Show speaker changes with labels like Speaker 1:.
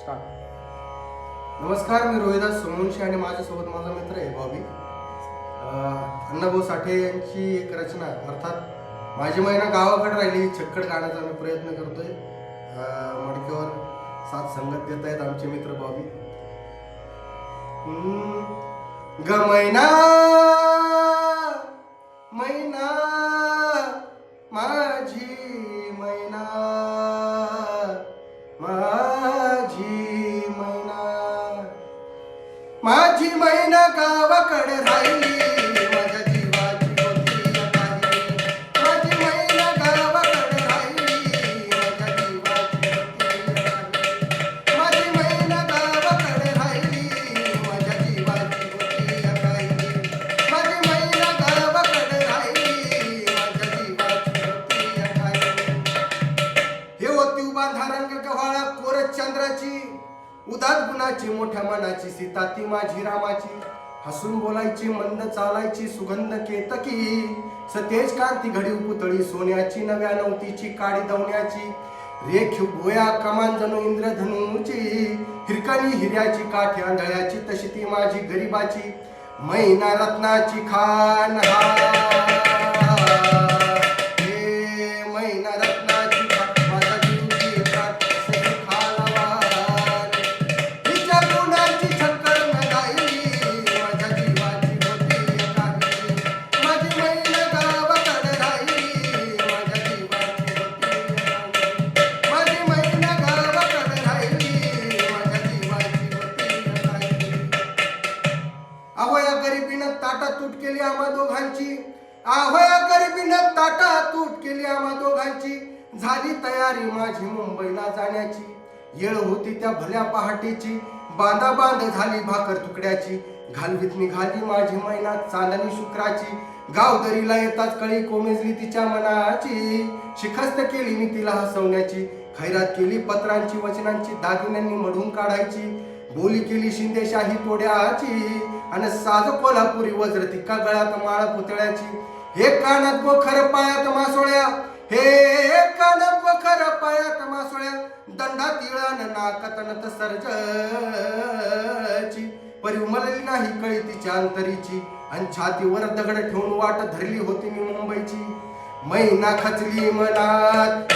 Speaker 1: Start. नमस्कार, मी रोहिदास सोमवंशी आणि माझ्यासोबत माझा मित्र आहे बॉबी. अण्णाभाऊ साठे यांची एक रचना अर्थात माझी महिना गावाकडे राहिली छक्कड गाण्याचा मी प्रयत्न करतोय. मडक्यावर साथ संगत देत आहेत आमचे मित्र बॉबी. ग मैना मैना माझी मैना माझी मैना गावाकडे राहिली माझ्या जीवाची होती काही. माझी मैना गावाकडे राहिली माझ्या जीवाची होती काही. माझी मैना गावाकडे राहिली माझ्या जीवाची होती काही. माझी मैना गावाकडे राहिली माझ्या जीवाची होती काही. हे होती उभा धारंग गव्हाळा कोरच चंद्राची, उदात गुणाची मोठ्या मनाची सीता ती माझी रामाची. हसून बोलायची मंद चालायची सुगंध केतकी, सतेज कांती घडी पुतळी सोन्याची नव्या नवतीची काडी दवण्याची. रेखीव बोया कमान जणू इंद्रधनुची, हिरकणी हिऱ्याची काठी आंधळ्याची तशी ती माझी गरिबाची मैना रत्नाची खान. मैना रत्नाची खान माझा जीव घेतात सही खालावान. हिच्या गुणाची छक्कड न गायली माझ्या जीवाची होती काही. माझी मैना गावाकडे राहिली माझ्या जीवाची होती काही. माझी मैना गावाकडे राहिली माझ्या जीवाची होती काही. अहो या गरिबीनं ताटा तूट केली आम्हा दोघांची. अहो या गरिबीनं ताटा तूट केली आम्हा दोघांची. झाली तयारी माझी मुंबईला जाण्याची. येळ होती त्या भल्या पहाटेची, बांधा बांध झाली भाकर तुकड्याची. घालवीत निघाली माझी मैना चांदणी शुक्राची. गावदरीला येताच कळी कोमेजली तिच्या मनाची. शिखस्त केली मी तिला हसवण्याची, खैरात केली पत्रांची वचनांची दागिन्यांनी मढून काढायची. बोली केली शिंदेशाही तोड्याची, आणि साज कोल्हापुरी वज्र तिक्का गळ्यात माळ पुतळ्याची. हे कानात गोखर पायात मासोळ्या, हे कानात गोखर पायात मासोळ्या. दंडात इळण नाकात नत सर्जाची. परी उमलली नाही कळी तिच्या अंतरीची, आणि छातीवर दगड ठेवून वाट धरली होती मी मुंबईची. मैना खचली मनात